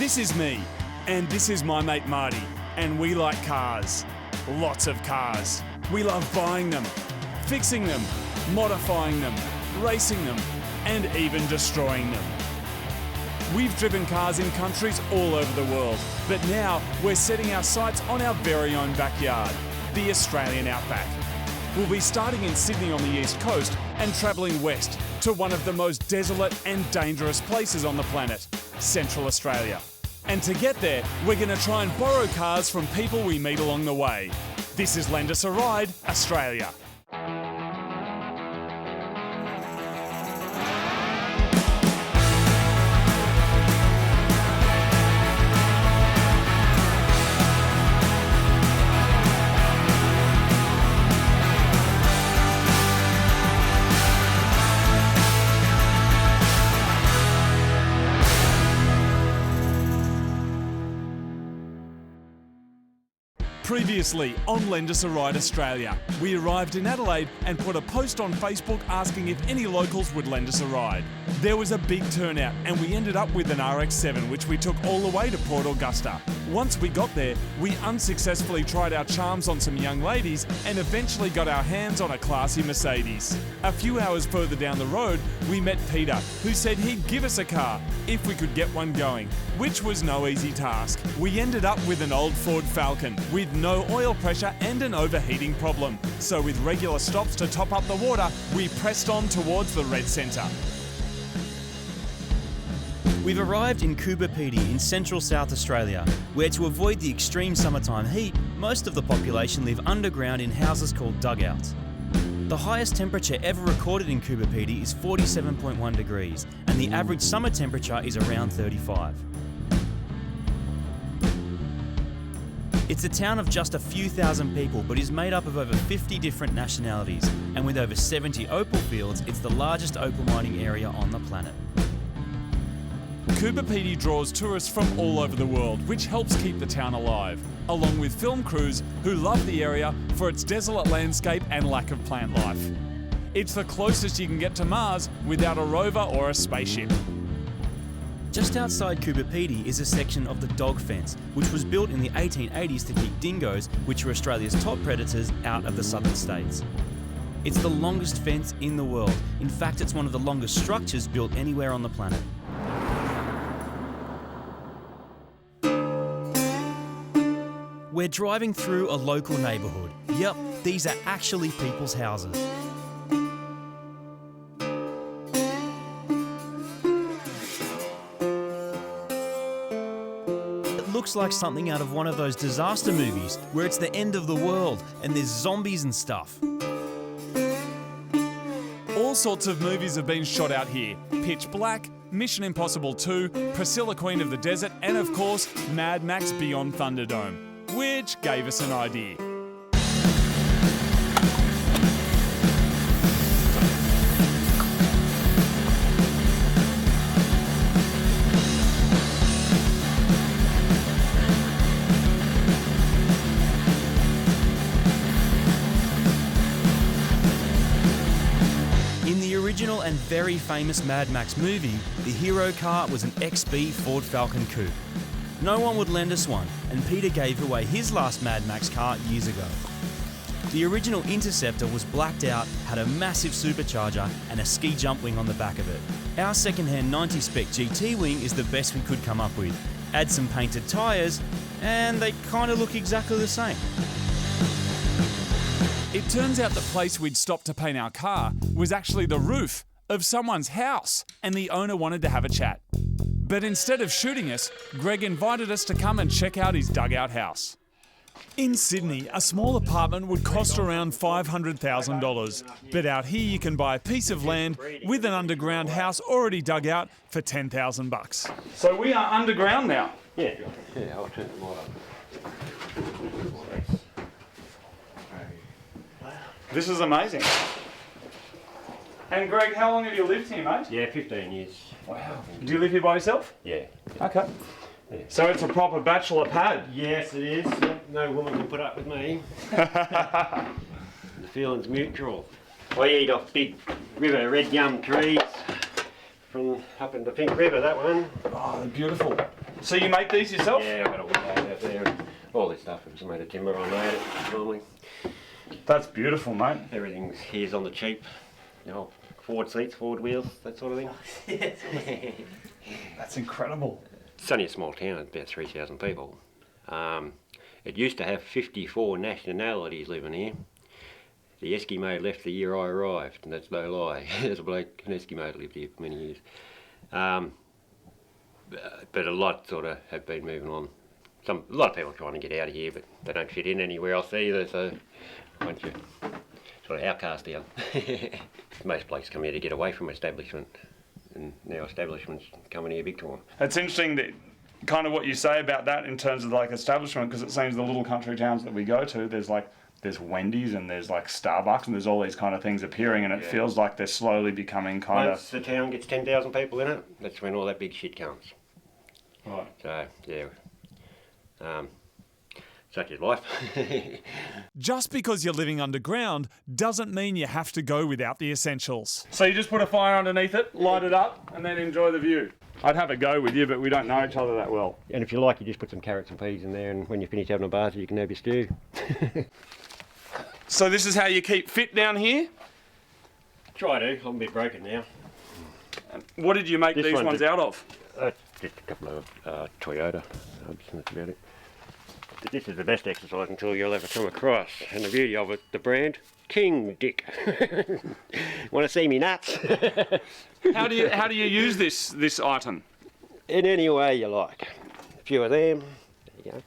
This is me, and this is my mate Marty, and we like cars. Lots of cars. We love buying them, fixing them, modifying them, racing them, and even destroying them. We've driven cars in countries all over the world, but now we're setting our sights on our very own backyard, the Australian outback. We'll be starting in Sydney on the east coast and travelling west to one of the most desolate and dangerous places on the planet, Central Australia. And to get there, we're going to try and borrow cars from people we meet along the way. This is Lend Us a Ride, Australia. Previously on Lend Us a Ride Australia, we arrived in Adelaide and put a post on Facebook asking if any locals would lend us a ride. There was a big turnout and we ended up with an RX-7 which we took all the way to Port Augusta. Once we got there, we unsuccessfully tried our charms on some young ladies and eventually got our hands on a classy Mercedes. A few hours further down the road, we met Peter, who said he'd give us a car if we could get one going, which was no easy task. We ended up with an old Ford Falcon with no oil pressure and an overheating problem. So with regular stops to top up the water, we pressed on towards the Red Centre. We've arrived in Coober Pedy in central South Australia, where to avoid the extreme summertime heat, most of the population live underground in houses called dugouts. The highest temperature ever recorded in Coober Pedy is 47.1 degrees, and the average summer temperature is around 35. It's a town of just a few thousand people, but is made up of over 50 different nationalities, and with over 70 opal fields, it's the largest opal mining area on the planet. Coober Pedy draws tourists from all over the world, which helps keep the town alive, along with film crews who love the area for its desolate landscape and lack of plant life. It's the closest you can get to Mars without a rover or a spaceship. Just outside Coober Pedy is a section of the dog fence, which was built in the 1880s to keep dingoes, which are Australia's top predators, out of the southern states. It's the longest fence in the world. In fact, it's one of the longest structures built anywhere on the planet. We're driving through a local neighbourhood. Yep, these are actually people's houses. It looks like something out of one of those disaster movies where it's the end of the world and there's zombies and stuff. All sorts of movies have been shot out here. Pitch Black, Mission Impossible 2, Priscilla Queen of the Desert, and of course, Mad Max Beyond Thunderdome, which gave us an idea. In the original and very famous Mad Max movie, the hero car was an XB Ford Falcon Coupe. No one would lend us one, and Peter gave away his last Mad Max car years ago. The original Interceptor was blacked out, had a massive supercharger and a ski jump wing on the back of it. Our second-hand 90 spec GT wing is the best we could come up with. Add some painted tyres, and they kind of look exactly the same. It turns out the place we'd stopped to paint our car was actually the roof of someone's house, and the owner wanted to have a chat. But instead of shooting us, Greg invited us to come and check out his dugout house. In Sydney, a small apartment would cost around $500,000. But out here you can buy a piece of land with an underground house already dug out for $10,000. So we are underground now. Yeah, I'll turn the light up. This is amazing. And Greg, how long have you lived here, mate? Yeah, 15 years. Wow. Do you live here by yourself? Yeah. Okay. Yeah. So it's a proper bachelor pad? Yes, it is. No woman can put up with me. The feeling's mutual. I eat off big river red gum trees from up in the Pink River, that one. Oh, beautiful. So you make these yourself? Yeah, I've got a window out there. And all this stuff is made of timber. I made it normally. That's beautiful, mate. Everything's here's on the cheap. You know, forward seats, forward wheels, that sort of thing. That's incredible. It's only a small town, it's about 3,000 people. It used to have 54 nationalities living here. The Eskimo left the year I arrived, and that's no lie. There's a bloke, an Eskimo, lived here for many years. But a lot sort of have been moving on. A lot of people are trying to get out of here, but they don't fit in anywhere else either, so a bunch of sort of outcast down. Most blokes come here to get away from establishment, and now establishment's coming here big time. It's interesting that kind of what you say about that in terms of like establishment, because it seems the little country towns that we go to, there's Wendy's and there's like Starbucks and there's all these kind of things appearing, and it feels like they're slowly becoming kind of... Once the town gets 10,000 people in it, that's when all that big shit comes. Right. So, yeah. Such is life. Just because you're living underground doesn't mean you have to go without the essentials. So you just put a fire underneath it, light it up, and then enjoy the view. I'd have a go with you, but we don't know each other that well. And if you like, you just put some carrots and peas in there, and when you finish having a bath, you can have your stew. So this is how you keep fit down here? Try to. I'm a bit broken now. What did you make This these one ones did- out of? Just a couple of Toyota. That's about it. But this is the best exercising tool you'll ever come across. And the beauty of it, the brand, King Dick. Want to see me nuts? How do you use this item? In any way you like. A few of them. There you go.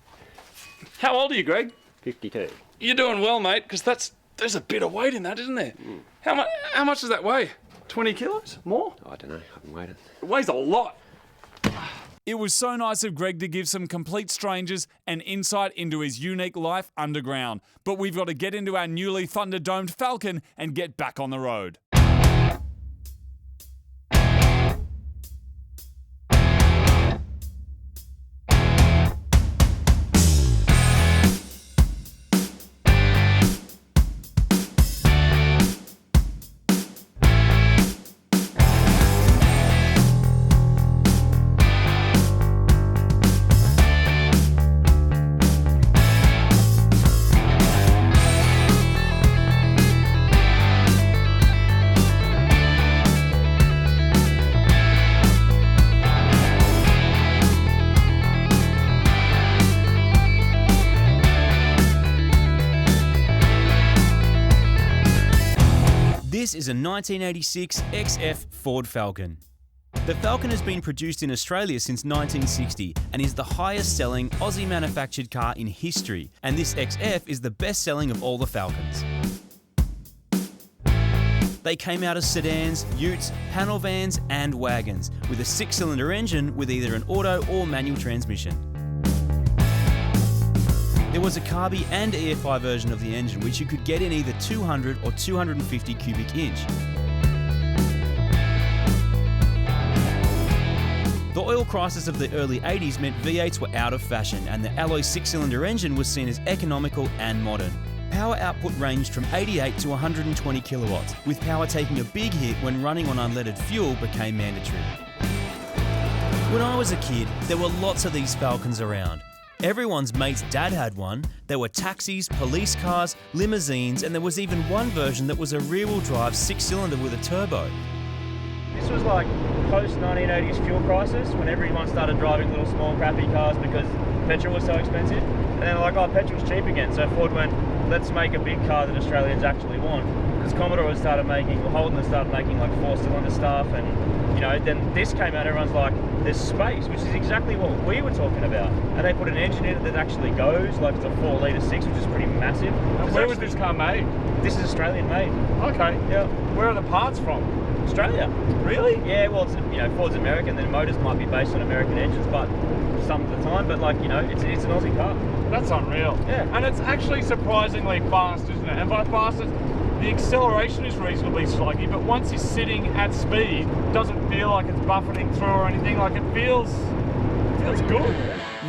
How old are you, Greg? 52. You're doing well, mate, because there's a bit of weight in that, isn't there? How much does that weigh? 20 kilos? More? I don't know. I haven't weighed it. It weighs a lot. It was so nice of Greg to give some complete strangers an insight into his unique life underground. But we've got to get into our newly thunder-domed Falcon and get back on the road. This is a 1986 XF Ford Falcon. The Falcon has been produced in Australia since 1960 and is the highest selling Aussie manufactured car in history, and this XF is the best selling of all the Falcons. They came out as sedans, utes, panel vans and wagons, with a 6-cylinder engine with either an auto or manual transmission. There was a carby and EFI version of the engine which you could get in either 200 or 250 cubic inch. The oil crisis of the early 80s meant V8s were out of fashion, and the alloy 6-cylinder engine was seen as economical and modern. Power output ranged from 88 to 120 kilowatts, with power taking a big hit when running on unleaded fuel became mandatory. When I was a kid, there were lots of these Falcons around. Everyone's mate's dad had one. There were taxis, police cars, limousines, and there was even one version that was a rear-wheel drive 6-cylinder with a turbo. This was like post-1980s fuel crisis, when everyone started driving little small crappy cars because petrol was so expensive. And then like, oh, petrol's cheap again, so Ford went, let's make a big car that Australians actually want. Because Commodore started making, or Holden started making like 4-cylinder stuff, and you know, then this came out, everyone's like, there's space, which is exactly what we were talking about. And they put an engine in it that actually goes, like it's a 4-litre 6, which is pretty massive. And where was this car made? This is Australian made. Okay. Yeah. Where are the parts from? Australia. Really? Yeah, well, it's, you know, Ford's American, then motors might be based on American engines, but some of the time, but like, you know, it's an Aussie car. That's unreal. Yeah. And it's actually surprisingly fast, isn't it? And by fast, the acceleration is reasonably sluggy, but once you're sitting at speed, it doesn't feel like it's buffeting through or anything. Like it feels good.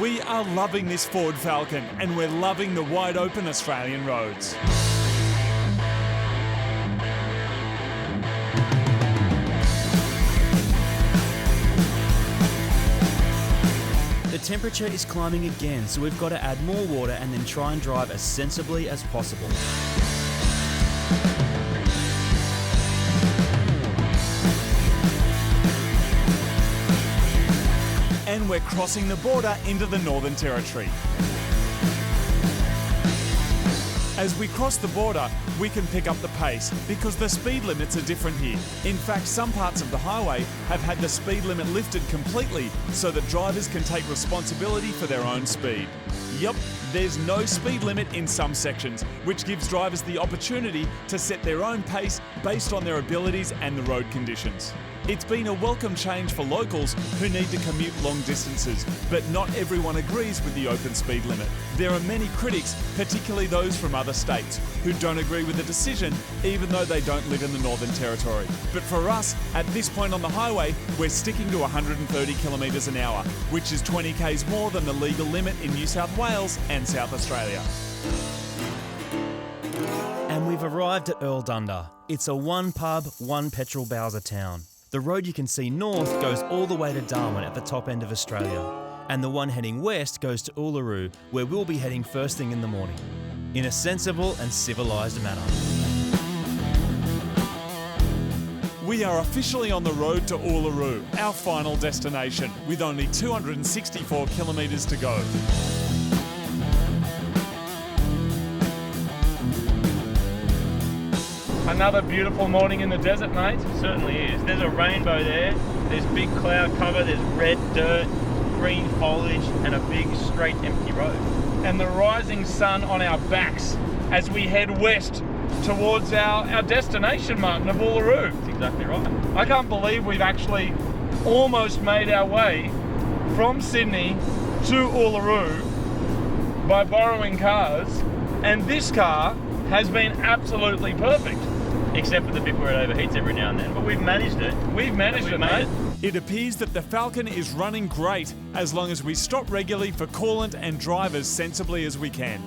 We are loving this Ford Falcon, and we're loving the wide open Australian roads. The temperature is climbing again, so we've got to add more water and then try and drive as sensibly as possible. And we're crossing the border into the Northern Territory. As we cross the border, we can pick up the pace because the speed limits are different here. In fact, some parts of the highway have had the speed limit lifted completely so that drivers can take responsibility for their own speed. Yep, there's no speed limit in some sections, which gives drivers the opportunity to set their own pace based on their abilities and the road conditions. It's been a welcome change for locals who need to commute long distances, but not everyone agrees with the open speed limit. There are many critics, particularly those from other states, who don't agree with the decision, even though they don't live in the Northern Territory. But for us, at this point on the highway, we're sticking to 130 kilometres an hour, which is 20 k's more than the legal limit in New South Wales and South Australia. And we've arrived at Earldunda. It's a one pub, one petrol Bowser town. The road you can see north goes all the way to Darwin at the top end of Australia, and the one heading west goes to Uluru, where we'll be heading first thing in the morning, in a sensible and civilised manner. We are officially on the road to Uluru, our final destination, with only 264 kilometres to go. Another beautiful morning in the desert, mate. Certainly is. There's a rainbow there. There's big cloud cover. There's red dirt, green foliage, and a big, straight, empty road. And the rising sun on our backs as we head west towards our destination, Martin, of Uluru. That's exactly right. I can't believe we've actually almost made our way from Sydney to Uluru by borrowing cars, and this car has been absolutely perfect. Except for the bit where it overheats every now and then. But we've managed it. We've managed it, mate. It appears that the Falcon is running great as long as we stop regularly for coolant and drive as sensibly as we can.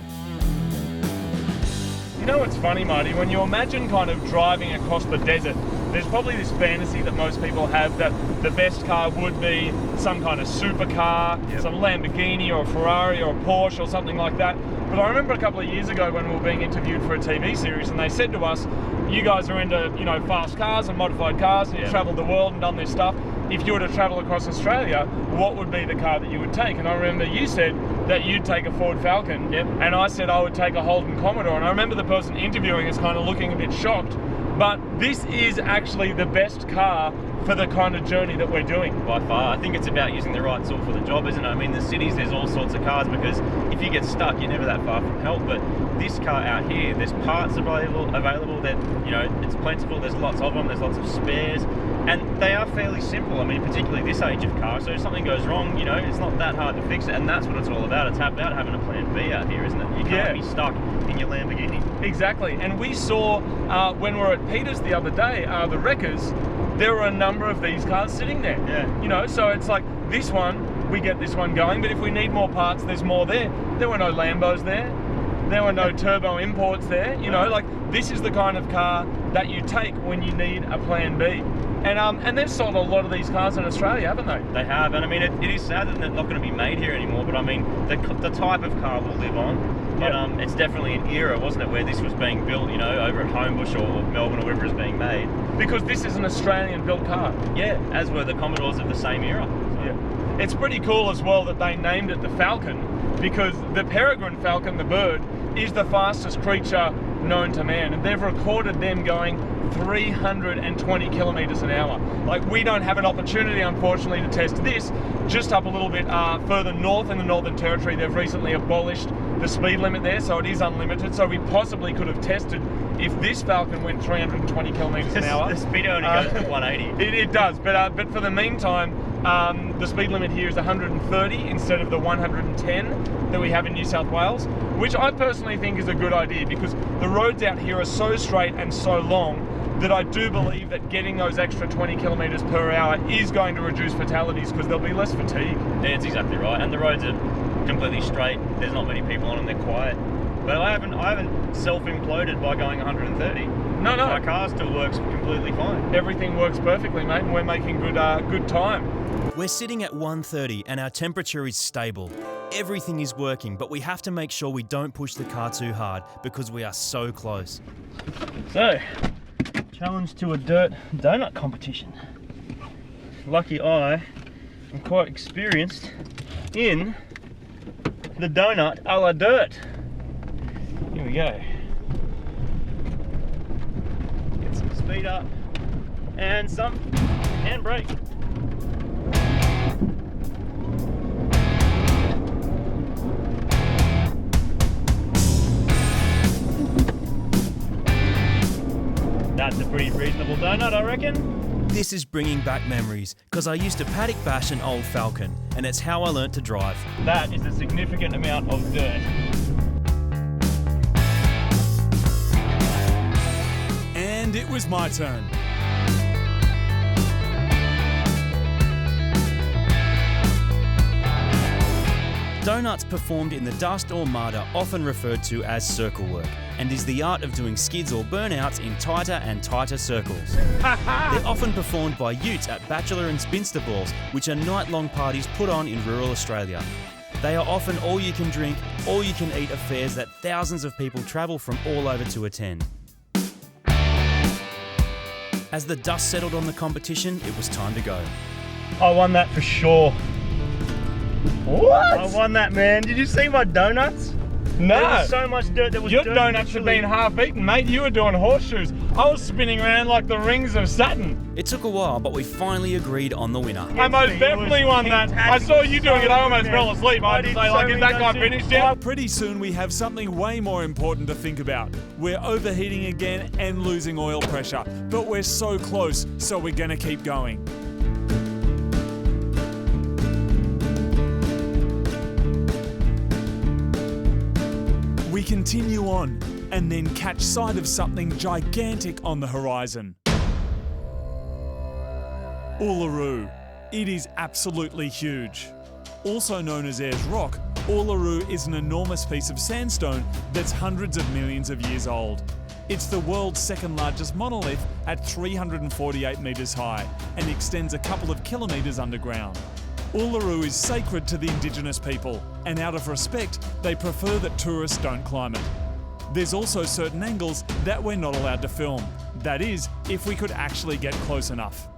You know what's funny, Marty? When you imagine kind of driving across the desert, there's probably this fantasy that most people have that the best car would be some kind of supercar, some Lamborghini or a Ferrari or a Porsche or something like that. But I remember a couple of years ago when we were being interviewed for a TV series, and they said to us, you guys are into, fast cars and modified cars, and you've travelled the world and done this stuff. If you were to travel across Australia, what would be the car that you would take? And I remember you said that you'd take a Ford Falcon, and I said I would take a Holden Commodore. And I remember the person interviewing us kind of looking a bit shocked. But this is actually the best car for the kind of journey that we're doing. By far. I think it's about using the right tool for the job, isn't it? I mean, in the cities, there's all sorts of cars because if you get stuck, you're never that far from help. But this car out here, there's parts available that, it's plentiful. There's lots of them. There's lots of spares. And they are fairly simple. I mean, particularly this age of car. So if something goes wrong, it's not that hard to fix it. And that's what it's all about. It's about having a plan B out here, isn't it? You can't be stuck in your Lamborghini. Exactly. And we saw when we were at Peter's the other day, the Wreckers, there were a number of these cars sitting there. Yeah. So it's like this one, we get this one going, but if we need more parts, there's more there. There were no Lambos there. There were no turbo imports there. This is the kind of car that you take when you need a plan B. And they've sold a lot of these cars in Australia, haven't they? They have, and I mean, it is sad that they're not going to be made here anymore, but I mean, the type of car will live on. But it's definitely an era, wasn't it, where this was being built, over at Homebush or Melbourne or wherever it's being made. Because this is an Australian-built car. Yeah, as were the Commodores of the same era. So. Yeah. It's pretty cool as well that they named it the Falcon, because the peregrine falcon, the bird, is the fastest creature known to man, and they've recorded them going 320 kilometres an hour. We don't have an opportunity, unfortunately, to test this. Just up a little bit further north in the Northern Territory, they've recently abolished the speed limit there, so it is unlimited. So we possibly could have tested if this Falcon went 320 kilometres an hour. The speed only goes to 180. It does, but for the meantime, the speed limit here is 130 instead of the 110 that we have in New South Wales, which I personally think is a good idea because the roads out here are so straight and so long that I do believe that getting those extra 20 kilometres per hour is going to reduce fatalities because there'll be less fatigue. Yeah, that's exactly right. And the roads are completely straight. There's not many people on them. They're quiet. But I haven't self-imploded by going 130. No. My car still works completely fine. Everything works perfectly, mate, and we're making good time. We're sitting at 1:30 and our temperature is stable. Everything is working, but we have to make sure we don't push the car too hard because we are so close. So, challenge to a dirt donut competition. Lucky I am quite experienced in the donut a la dirt. Here we go. Get some speed up and some handbrake. That's a pretty reasonable donut, I reckon. This is bringing back memories because I used to paddock bash an old Falcon and it's how I learnt to drive. That is a significant amount of dirt. And it was my turn. Donuts performed in the dust or mud are often referred to as circle work and is the art of doing skids or burnouts in tighter and tighter circles. They're often performed by utes at bachelor and spinster balls, which are night-long parties put on in rural Australia. They are often all-you-can-drink, all-you-can-eat affairs that thousands of people travel from all over to attend. As the dust settled on the competition, it was time to go. I won that for sure. What? I won that, man. Did you see my donuts? No. There was so much dirt. There was Your dirt donuts have literally- been half eaten, mate. You were doing horseshoes. I was spinning around like the rings of Saturn. It took a while, but we finally agreed on the winner. I most It definitely was won that. I saw you doing it. I almost fantastic, fell man. asleep. I had to did say, so like, is many that guy donuts finished too. yet? Pretty soon we have something way more important to think about. We're overheating again and losing oil pressure, but we're so close, so we're gonna keep going. We continue on and then catch sight of something gigantic on the horizon. Uluru. It is absolutely huge. Also known as Ayers Rock, Uluru is an enormous piece of sandstone that's hundreds of millions of years old. It's the world's second largest monolith at 348 metres high and extends a couple of kilometres underground. Uluru is sacred to the indigenous people, and out of respect, they prefer that tourists don't climb it. There's also certain angles that we're not allowed to film. That is, if we could actually get close enough.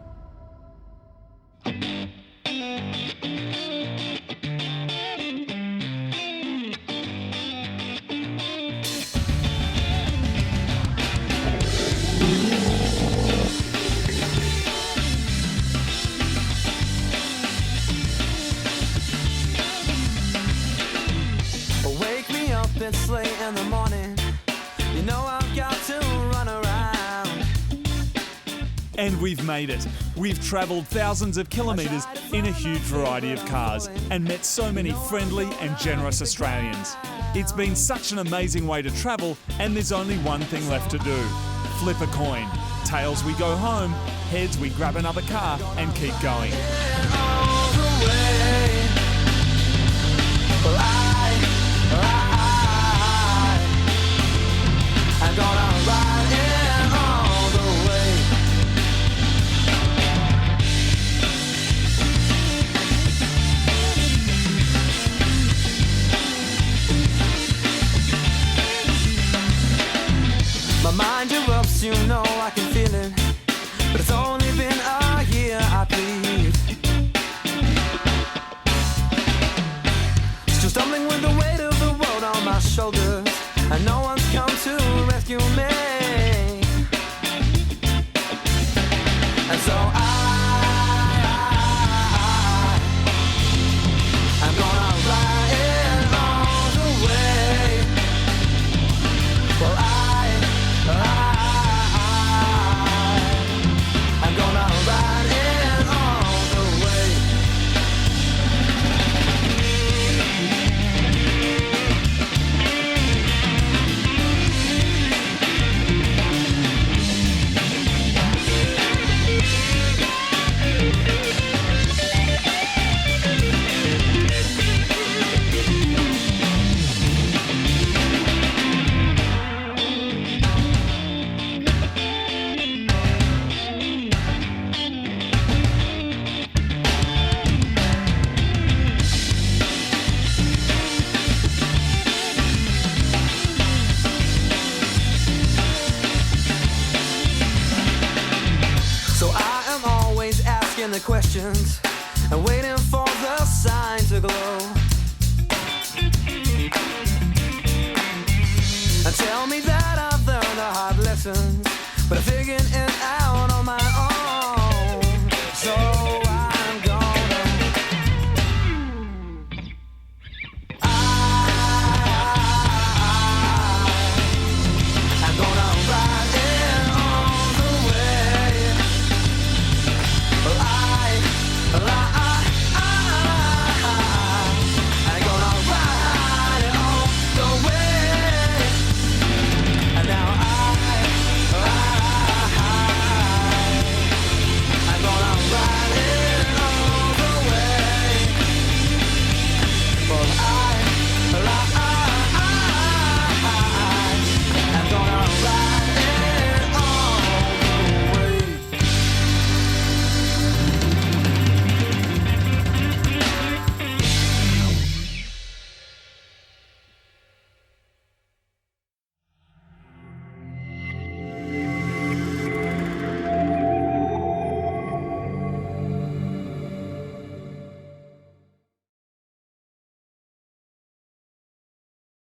Wake me up, it's late in the morning. You know I've got to run around. And we've made it. We've travelled thousands of kilometres in a huge variety of cars and met so many friendly and generous Australians. It's been such an amazing way to travel, and there's only one thing left to do. Flip a coin. Tails we go home, heads we grab another car and keep going. All the way. Well, I'm gonna ride it all the way. My mind erupts, you know I can feel it. But it's only been a year, I plead. Still stumbling with the weight of the world on my shoulders, and no one's come to rescue me. And so I'm gonna ride it all the way. Well, I'm gonna ride it all the way. many questions and waiting for the sign to glow. And tell me that I've learned the hard lessons, but I'm figuring in